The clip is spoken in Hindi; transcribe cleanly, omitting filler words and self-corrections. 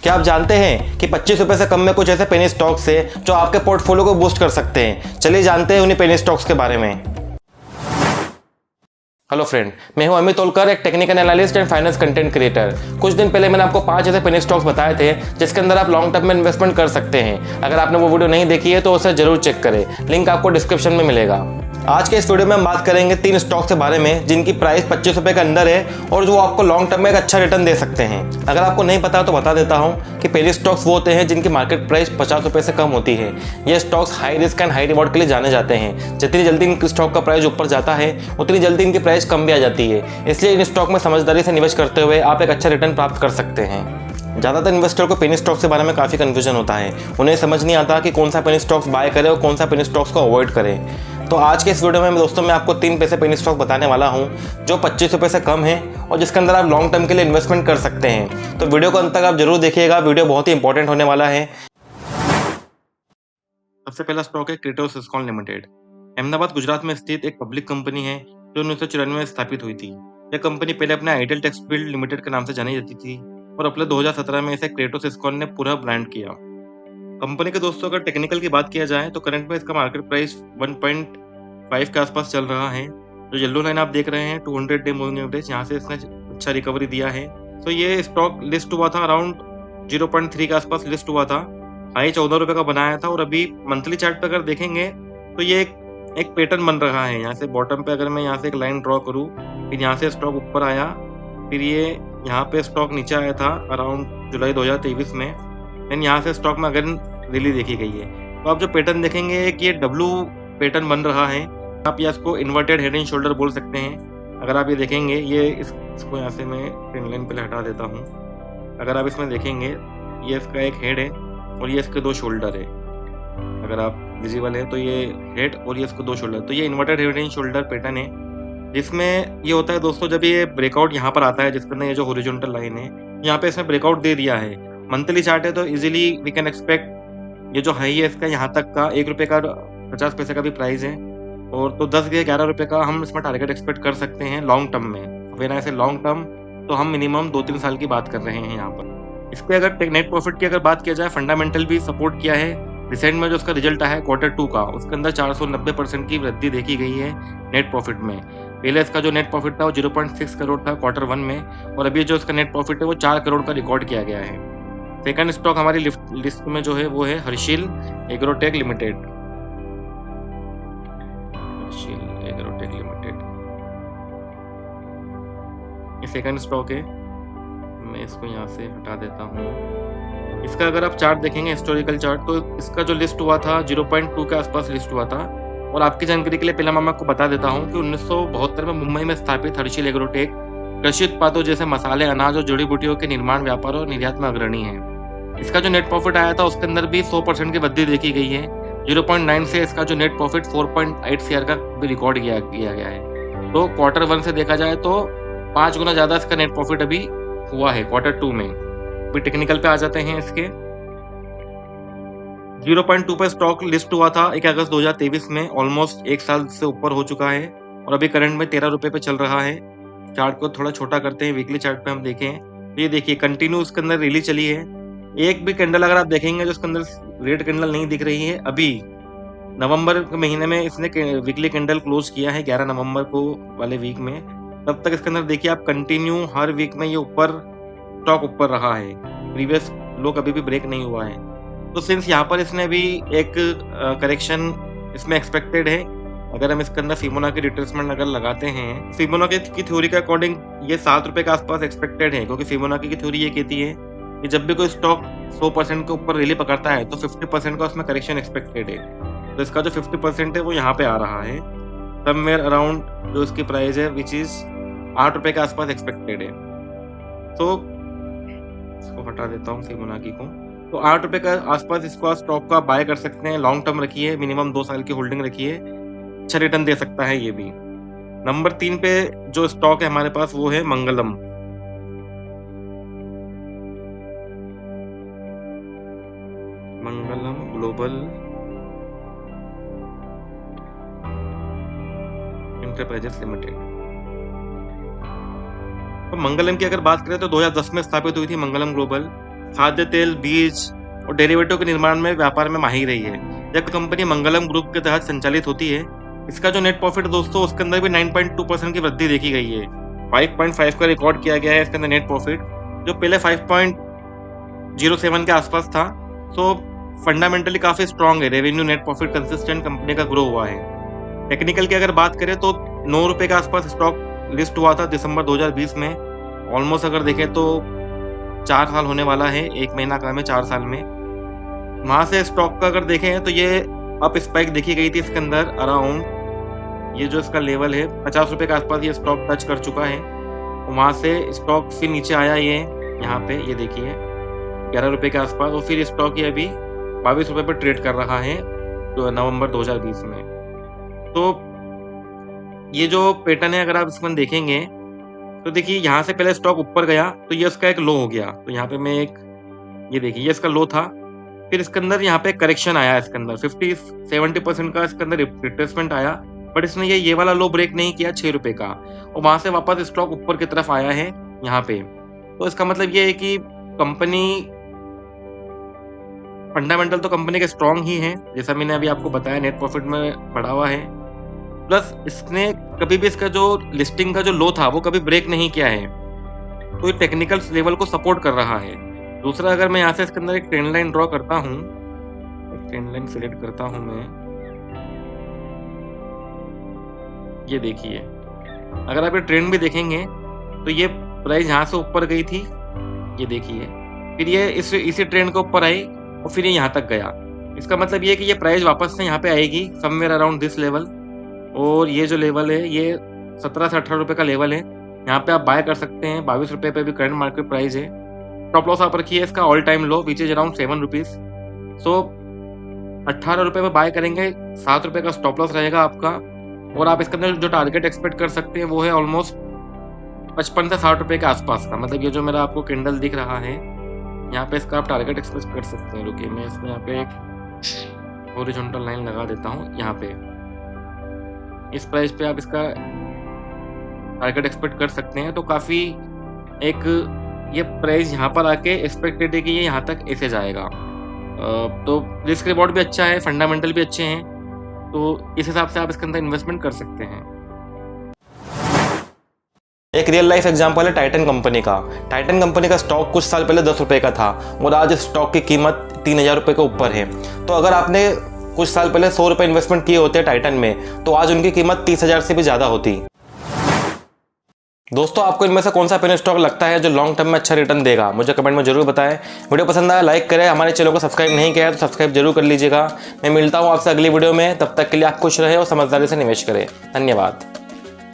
क्या आप जानते हैं कि 25 रुपए से कम में कुछ ऐसे पेनी स्टॉक्स है जो आपके पोर्टफोलियो को बूस्ट कर सकते हैं। चलिए जानते हैं उन्हीं पेनी स्टॉक्स के बारे में। हेलो फ्रेंड, मैं हूं अमित ओलकर, एक technical analyst and finance content creator. कुछ दिन पहले मैंने आपको 5 ऐसे पेनी स्टॉक्स बताए थे जिसके अंदर आप लॉन्ग टर्म में इन्वेस्टमेंट कर सकते हैं। अगर आपने वो वीडियो नहीं देखी है तो उसे जरूर चेक करें, लिंक आपको डिस्क्रिप्शन में मिलेगा। आज के इस वीडियो में हम बात करेंगे 3 स्टॉक्स के बारे में जिनकी प्राइस 25 रुपए के अंदर है और जो आपको लॉन्ग टर्म में एक अच्छा रिटर्न दे सकते हैं। अगर आपको नहीं पता तो बता देता हूं कि पेनी स्टॉक्स वो होते हैं जिनकी मार्केट प्राइस 50 रुपए से कम होती है। ये stocks high risk and high reward के लिए जाने जाते हैं। जितनी जल्दी इनकी स्टॉक का प्राइस ऊपर जाता है उतनी जल्दी इनकी प्राइस कम भी आ जाती है। इसलिए इन स्टॉक में समझदारी से निवेश करते हुए आप एक अच्छा रिटर्न प्राप्त कर सकते हैं। ज़्यादातर इन्वेस्टर को पेनी स्टॉक्स के बारे में काफ़ी कंफ्यूजन होता है। उन्हें समझ नहीं आता कि कौन सा पेनी स्टॉक्स बाय करें और कौन सा पेनी स्टॉक्स को अवॉइड करें। तो आज के इस वीडियो में दोस्तों मैं आपको 3 पैसे पेनी स्टॉक बताने वाला हूं जो 25 रुपए से कम है और जिसके अंदर आप लॉन्ग टर्म के लिए इन्वेस्टमेंट कर सकते हैं। तो वीडियो को अंत तक आप जरूर देखिएगा, वीडियो बहुत ही इंपॉर्टेंट होने वाला है। सबसे पहला स्टॉक है क्रेटो सिस्कॉन लिमिटेड। अहमदाबाद गुजरात में स्थित एक पब्लिक कंपनी है जो 1994 में स्थापित हुई थी। यह कंपनी पहले अपने आइडियल टेक्सटाइल लिमिटेड के नाम से जानी जाती थी और अपने 2017 में इसे क्रेटो सिस्कॉन ने पूरा ब्रांड किया। कंपनी के दोस्तों अगर टेक्निकल की बात किया जाए तो करंट में इसका मार्केट प्राइस 1.5 के आसपास चल रहा है। जो येलो लाइन आप देख रहे हैं 200 डे मूविंग एवरेज, यहाँ से इसने अच्छा रिकवरी दिया है। तो ये स्टॉक लिस्ट हुआ था अराउंड 0.3 के आसपास लिस्ट हुआ था। हाई 14 रुपए का बनाया था और अभी मंथली चार्ट पे अगर देखेंगे तो ये एक पैटर्न बन रहा है। यहाँ से बॉटम पे अगर मैं यहाँ से एक लाइन ड्रॉ करूँ, फिर यहाँ से स्टॉक ऊपर आया, फिर ये यहाँ पे स्टॉक नीचे आया था अराउंड जुलाई 2023 में। देन यहाँ से स्टॉक में अगर रैली देखी गई है। तो आप जो पैटर्न देखेंगे कि ये डब्लू पैटर्न बन रहा है। आप या इसको इन्वर्टेड हेड एंड शोल्डर बोल सकते हैं। अगर आप ये देखेंगे, ये इसको यहाँ से मैं ट्रेंड लाइन पहले हटा देता हूँ। अगर आप इसमें देखेंगे ये इसका एक हेड है और ये इसके 2 शोल्डर है। अगर आप विजिबल है तो ये हेड और ये इसको 2 शोल्डर, तो ये inverted head and shoulder pattern है। जिसमें ये होता है दोस्तों जब ये ब्रेकआउट यहाँ पर आता है, जिसके अंदर ये जो हॉरिजॉन्टल लाइन है यहाँ पे इसने ब्रेकआउट दे दिया है। मंथली चार्ट है तो इजीली वी कैन एक्सपेक्ट ये जो हाई है इसका यहाँ तक का 1 रुपये का 50 पैसे का भी प्राइस है और तो 10 या 11 रुपये का हम इसमें टारगेट एक्सपेक्ट कर सकते हैं लॉन्ग टर्म में। वेन ऐसे लॉन्ग टर्म तो हम मिनिमम 2-3 साल की बात कर रहे हैं यहाँ पर। इस पर अगर नेट प्रॉफिट की अगर बात किया जाए, फंडामेंटल भी सपोर्ट किया है। रिसेंट में जो उसका रिजल्ट आया है Q2 का, उसके अंदर 490% की वृद्धि देखी गई है नेट प्रॉफिट में। पहले इसका जो नेट प्रॉफिट था वो 0.6 करोड़ था Q1 में और अभी जो इसका नेट प्रॉफिट है वो 4 करोड़ का रिकॉर्ड किया गया है। सेकंड स्टॉक हमारी लिस्ट में जो है वो है Harshil agrotech limited. Harshil agrotech limited ये सेकंड स्टॉक है। मैं इसको यहाँ से हटा देता हूँ। इसका अगर आप चार्ट देखेंगे, हिस्टोरिकल चार्ट, तो इसका जो लिस्ट हुआ था 0.2 के आसपास लिस्ट हुआ था। और आपकी जानकारी के लिए पहले मैं आपको बता देता हूँ कि 1972 में मुंबई में स्थापित हर्षिल एग्रोटेक कृषि उत्पादों जैसे मसाले, अनाज और जड़ी बूटियों के निर्माण, व्यापार और निर्यात में अग्रणी है। इसका जो नेट प्रॉफिट आया था उसके अंदर भी 100% की वृद्धि देखी गई है। 0.9 से इसका जो नेट प्रॉफिट 4.8 CR का भी रिकॉर्ड किया गया है। तो Q1 से देखा जाए तो 5 गुना ज्यादा इसका नेट प्रॉफिट अभी हुआ है Q2 में। अभी टेक्निकल पे आ जाते हैं इसके। 0.2 पे स्टॉक लिस्ट हुआ था 1 अगस्त 2023 में। ऑलमोस्ट 1 साल से ऊपर हो चुका है और अभी करंट में 13 रुपए पे चल रहा है। चार्ट को थोड़ा छोटा करते हैं, वीकली चार्ट पे हम देखें तो ये देखिए कंटिन्यू उसके अंदर रैली चली है। एक भी कैंडल अगर आप देखेंगे जो उसके अंदर रेड कैंडल नहीं दिख रही है। अभी नवंबर के महीने में इसने वीकली कैंडल क्लोज किया है 11 नवंबर को वाले वीक में। तब तक इसके अंदर देखिए आप कंटिन्यू हर वीक में ये ऊपर स्टॉक ऊपर रहा है। प्रीवियस लो कभी भी ब्रेक नहीं हुआ है। तो सिंस यहाँ पर इसने भी एक करेक्शन इसमें एक्सपेक्टेड है। अगर हम इसके अंदर फिबोनाची रिट्रेसमेंट अगर लगाते हैं, फिबोनाची की थ्योरी के अकॉर्डिंग ये 7 रुपए के आसपास एक्सपेक्टेड है, क्योंकि फिबोनाची की थ्योरी ये कहती है कि जब भी कोई स्टॉक 100% के ऊपर रैली पकड़ता है तो 50% का उसमें करेक्शन एक्सपेक्टेड है। तो इसका जो 50% है वो यहाँ पे आ रहा है समवेयर अराउंड जो इसकी प्राइस है विच इज 8 रुपए के आसपास एक्सपेक्टेड है। तो इसको हटा देता हूँ फिबोनाची को। तो 8 रुपए के आसपास इसको स्टॉक को आप बाय कर सकते हैं। लॉन्ग टर्म रखिए, मिनिमम 2 साल की होल्डिंग रखिए, अच्छा रिटर्न दे सकता है ये भी। नंबर 3 पे जो स्टॉक है हमारे पास वो है मंगलम। मंगलम ग्लोबल एंटरप्राइजेस लिमिटेड। तो मंगलम की अगर बात करें तो 2010 में स्थापित हुई थी मंगलम ग्लोबल। खाद्य तेल, बीज और डेरिवेटिव के निर्माण में व्यापार में माहिर रही है। यह कंपनी मंगलम ग्रुप के तहत संचालित होती है। इसका जो नेट प्रॉफिट दोस्तों, उसके अंदर भी 9.2% की वृद्धि देखी गई है। 5.5 का रिकॉर्ड किया गया है इसके अंदर नेट प्रॉफिट, जो पहले 5.07 के आसपास था। सो फंडामेंटली काफी स्ट्रांग है। Revenue, net profit consistent company का ग्रो हुआ है। टेक्निकल की अगर बात करें तो 9 रुपए के आसपास स्टॉक लिस्ट हुआ था दिसंबर 2020 में। ऑलमोस्ट अगर देखें तो 4 साल होने वाला है, 1 महीना कम है 4 साल में। वहां से स्टॉक का अगर देखें तो ये अप स्पाइक देखी गई थी इसके अंदर अराउंड, ये जो इसका लेवल है 50 रुपए के आसपास ये स्टॉक टच कर चुका है। वहां से स्टॉक फिर नीचे आया, ये यहाँ पे ये देखिए 11 रुपए के आसपास, और फिर स्टॉक ये अभी 22 रुपए पर ट्रेड कर रहा है तो नवंबर 2020 में। तो ये जो पैटर्न है अगर आप इसमें देखेंगे तो देखिए यहाँ से पहले स्टॉक ऊपर गया तो ये उसका एक लो हो गया। तो यहाँ पे मैं एक, ये देखिए ये इसका लो था, फिर इसके अंदर यहाँ पे करेक्शन आया, इसके अंदर 50-70% का इसके अंदर रिट्रेसमेंट आया, बट इसने ये वाला लो ब्रेक नहीं किया 6 रुपए का, और वहां से वापस स्टॉक ऊपर की तरफ आया है यहाँ पे। तो इसका मतलब ये है कि कंपनी फंडामेंटल तो कंपनी के स्ट्रांग ही है, जैसा मैंने अभी आपको बताया, नेट प्रॉफिट में बढ़ा हुआ है। प्लस इसने कभी भी इसका जो लिस्टिंग का जो लो था वो कभी ब्रेक नहीं किया है, तो ये टेक्निकल लेवल को सपोर्ट कर रहा है। दूसरा, अगर मैं यहाँ से इसके अंदर एक ट्रेंड लाइन ड्रॉ करता हूँ, ट्रेंड लाइन सिलेक्ट करता हूँ मैं, ये देखिए अगर आप ये ट्रेंड भी देखेंगे तो ये प्राइस यहाँ से ऊपर गई थी, ये देखिए, फिर ये इसी ट्रेंड के ऊपर आई और फिर ये यहाँ तक गया। इसका मतलब ये कि ये प्राइस वापस से यहाँ पे आएगी समवेयर अराउंड दिस लेवल, और ये जो लेवल है ये 17 से 18 रुपए का लेवल है। यहाँ पे आप बाय कर सकते हैं। 22 रुपए पे भी करंट मार्केट प्राइस है। स्टॉप लॉस आप रखिए इसका all time low which is around 7 rupees. So 18 रुपए पे बाय करेंगे, 7 रुपए का स्टॉप लॉस रहेगा आपका, और आप इसके अंदर जो टारगेट एक्सपेक्ट कर सकते हैं वो है ऑलमोस्ट 55 से 60 रुपए के आसपास का। मतलब ये जो मेरा आपको कैंडल दिख रहा है यहाँ पे, इसका आप टारगेट एक्सपेक्ट कर सकते हैं। रुकिए मैं इसमें यहाँ पे एक हॉरिजॉन्टल लाइन लगा देता हूँ। यहाँ पे इस प्राइस पे आप इसका टारगेट एक्सपेक्ट कर सकते हैं। तो काफ़ी एक ये प्राइस यहाँ पर आके एक्सपेक्टेड है कि ये यहाँ तक ऐसे जाएगा। तो रिस्क रिवॉर्ड भी अच्छा है, फंडामेंटल भी अच्छे हैं, तो इस हिसाब से आप इसके अंदर इन्वेस्टमेंट कर सकते हैं। एक रियल लाइफ एग्जांपल है टाइटन कंपनी का। टाइटन कंपनी का स्टॉक कुछ साल पहले 10 रुपए का था और आज स्टॉक की कीमत 3000 रुपये के ऊपर है। तो अगर आपने कुछ साल पहले 100 रुपये इन्वेस्टमेंट किए होते टाइटन में, तो आज उनकी कीमत 30,000 से भी ज़्यादा होती। दोस्तों, आपको इनमें से कौन सा पेन स्टॉक लगता है जो लॉन्ग टर्म में अच्छा रिटर्न देगा, मुझे कमेंट में जरूर बताएं। वीडियो पसंद आया लाइक करें, हमारे चैनल को सब्सक्राइब नहीं किया है तो सब्सक्राइब जरूर कर लीजिएगा। मैं मिलता हूँ आपसे अगली वीडियो में, तब तक के लिए आप खुश रहे और समझदारी से निवेश करें। धन्यवाद।